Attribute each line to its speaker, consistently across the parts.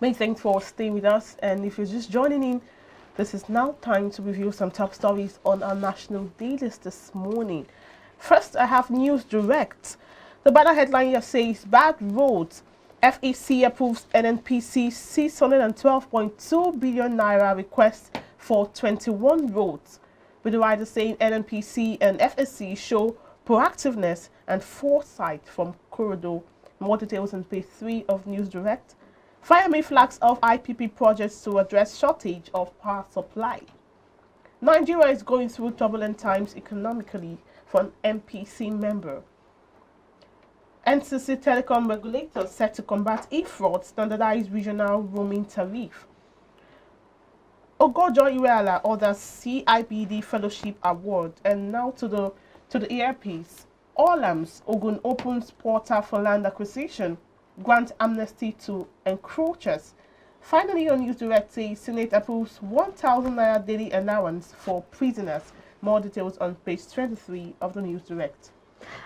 Speaker 1: Many thanks for staying with us. And if you're just joining in, this is now time to review some top stories on our national dailies this morning. First, I have News Direct. The banner headline here says, Bad Roads. FEC approves NNPC 612.2 billion naira request for 21 roads. With the writer saying NNPC and FEC show proactiveness and foresight from Corridor. More details on page 3 of News Direct. Fireman flags off IPP projects to address shortage of power supply. Nigeria is going through turbulent times economically for an NPC member. NCC telecom regulators set to combat e-fraud, standardized regional roaming tariff. Ogojo Iweala orders CIBD Fellowship Award. And now to the earpiece. Orlams Ogun opens portal for land acquisition. Grant amnesty to encroachers. Finally, on News Direct, Senate approves 1,000 naira daily allowance for prisoners. More details on page 23 of the News Direct.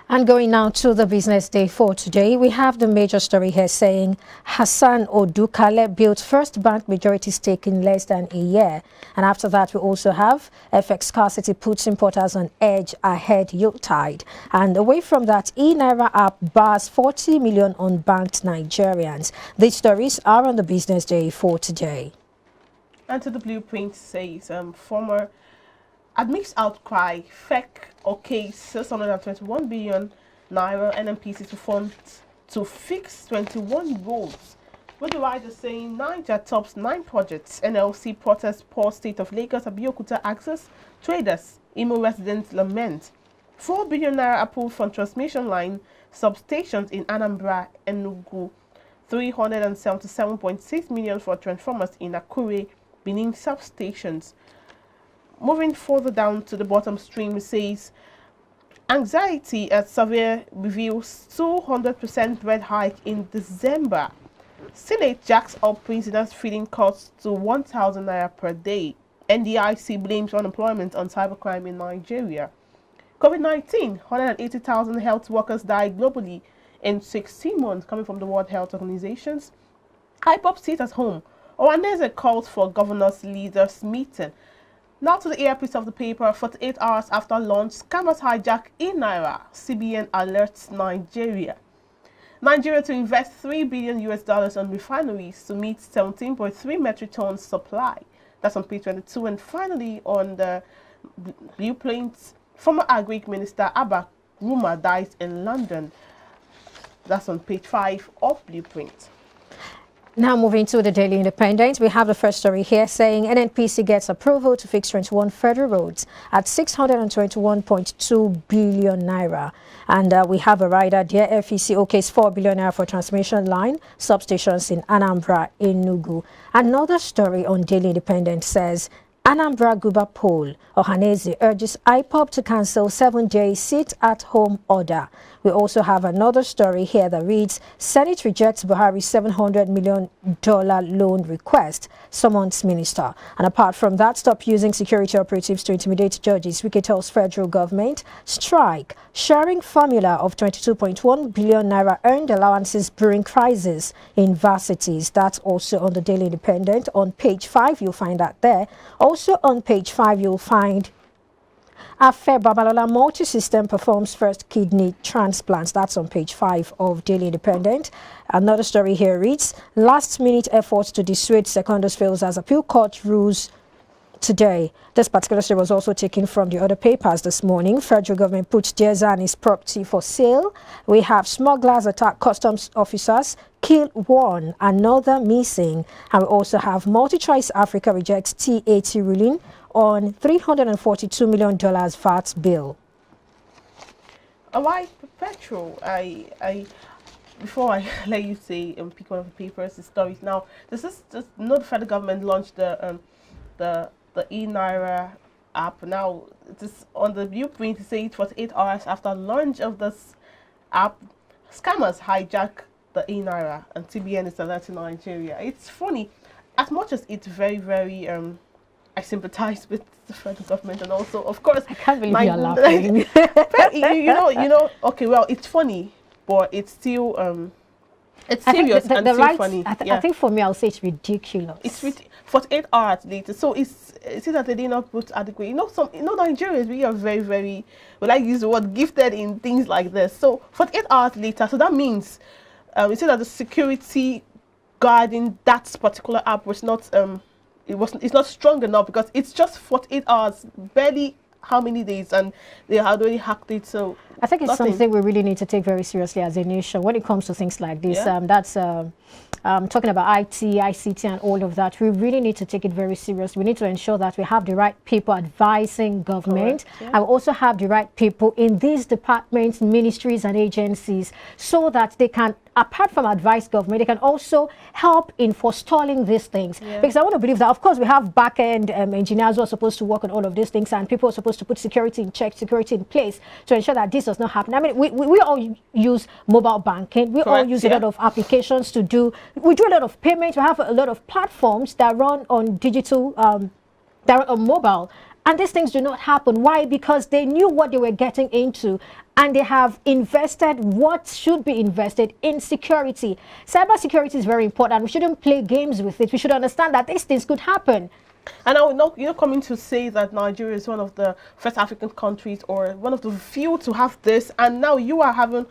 Speaker 2: And going now to the business day for today, we have the major story here saying Hassan Odukale built first bank majority stake in less than a year. And after that, we also have FX scarcity puts importers on edge ahead yield tide. And away from that, eNaira app bars 40 million unbanked Nigerians. These stories are on the business day for today.
Speaker 1: And to the blueprint says former amidst outcry, FEC okay 621 billion naira NNPC to fund to fix 21 roads. With the writer saying Niger tops 9 projects. NLC protests poor state of Lagos Abeokuta access. Traders, Imo residents lament. 4 billion naira approved for transmission line substations in Anambra, Enugu. 377.6 million for transformers in Akure, Benin substations. Moving further down to the bottom stream, it says, anxiety at survey reveals 200% rate hike in December. Senate jacks up prisoners' feeding costs to 1,000 naira per day. NDIC blames unemployment on cybercrime in Nigeria. COVID-19, 180,000 health workers died globally in 16 months, coming from the World Health Organizations. IPOP sit at home. Owaneze calls for governors' leaders meeting. Now to the earpiece of the paper. 48 hours after launch, scammers hijack eNaira. CBN alerts Nigeria. Nigeria to invest $3 billion on refineries to meet 17.3 metric tons supply. That's on page 22. And finally, on the blueprint, former Agric Minister Abba Ruma dies in London. That's on page 5 of blueprint.
Speaker 2: Now moving to the Daily Independent, we have the first story here saying NNPC gets approval to fix 21 federal roads at 621.2 billion naira. And we have a rider there, FEC okays 4 billion naira for transmission line substations in Anambra, Enugu. Another story on Daily Independent says Anambra Guba poll, Ohaneze urges IPOP to cancel 7-day sit-at-home order. We also have another story here that reads, Senate rejects Buhari's $700 million loan request, summons minister. And apart from that, stop using security operatives to intimidate judges. Wike tells federal government, strike, sharing formula of 22.1 billion naira earned allowances brewing crisis in varsities. That's also on the Daily Independent. On page 5, you'll find that there. Also on page 5, you'll find Afe Babalola multi-system performs first kidney transplants. That's on page 5 of Daily Independent. Another story here reads, last-minute efforts to dissuade secondaries fails as appeal court rules today. This particular story was also taken from the other papers this morning. Federal government puts Jezani's property for sale. We have smugglers attack customs officers, kill one, another missing. And we also have MultiChoice Africa rejects TAT ruling on $342 million VAT bill.
Speaker 1: Why petrol? Before I let you say pick one of the papers, the stories. Now, this is just not the federal government launched the eNaira app. Now, it is on the blueprint. It says 48 hours after launch of this app, scammers hijack the eNaira, and TBN is alerting Nigeria. It's funny, as much as it's very, very I sympathize with the federal government, and also, of course,
Speaker 2: I can't believe you're laughing.
Speaker 1: you know. Okay, well, it's funny, but it's still It's serious and
Speaker 2: the
Speaker 1: too
Speaker 2: right,
Speaker 1: funny.
Speaker 2: I think for me, I'll say it's ridiculous.
Speaker 1: It's 48 hours later. So it's that they did not put adequate. Nigerians, we are very, very, well, I use the word gifted in things like this. So 48 hours later, so that means we say that the security guarding that particular app was not it's not strong enough, because it's just 48 hours, barely how many days, and they had already hacked it. So
Speaker 2: I think it's something we really need to take very seriously as a nation when it comes to things like this. That's talking about IT, ICT, and all of that. We really need to take it very serious. We need to ensure that we have the right people advising government, and we also have the right people in these departments, ministries, and agencies, so that they can, apart from advise government, they can also help in forestalling these things. Because I want to believe that, of course, we have back-end engineers who are supposed to work on all of these things, and people are supposed to put security in check, security in place to ensure that this does not happen. I mean, we all use mobile banking. We all use a lot of applications to do. We do a lot of payments. We have a lot of platforms that run on digital, that run on mobile. And these things do not happen. Why? Because they knew what they were getting into, and they have invested what should be invested in security. Cyber security is very important. We shouldn't play games with it. We should understand that these things could happen.
Speaker 1: And I would not, coming to say that Nigeria is one of the first African countries, or one of the few to have this, and now you are having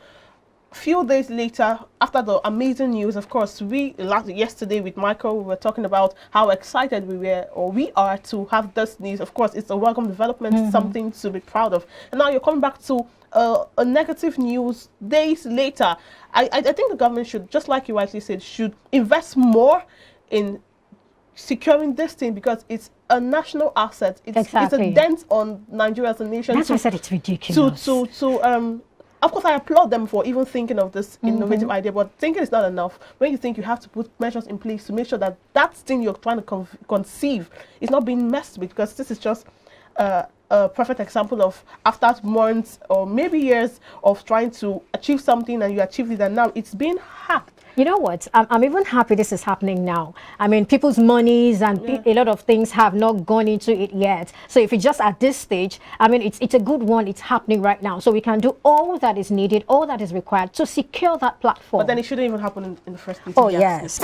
Speaker 1: few days later, after the amazing news. Of course, yesterday with Michael, we were talking about how excited we are to have this news. Of course, it's a welcome development, something to be proud of. And now you're coming back to a negative news days later. I think the government should, just like you rightly said, should invest more in securing this thing, because it's a national asset. It's a dent on Nigeria as a nation.
Speaker 2: That's why I said it's ridiculous.
Speaker 1: Of course, I applaud them for even thinking of this innovative idea, but thinking is not enough. When you think, you have to put measures in place to make sure that that thing you're trying to conceive is not being messed with, because this is just a perfect example of, after months or maybe years of trying to achieve something, and you achieved it, and now it's being hacked.
Speaker 2: You know what? I'm even happy this is happening now. I mean, people's monies and a lot of things have not gone into it yet. So if it's just at this stage, I mean, it's a good one. It's happening right now. So we can do all that is needed, all that is required to secure that platform.
Speaker 1: But then it shouldn't even happen in the first place.
Speaker 2: Oh, yes.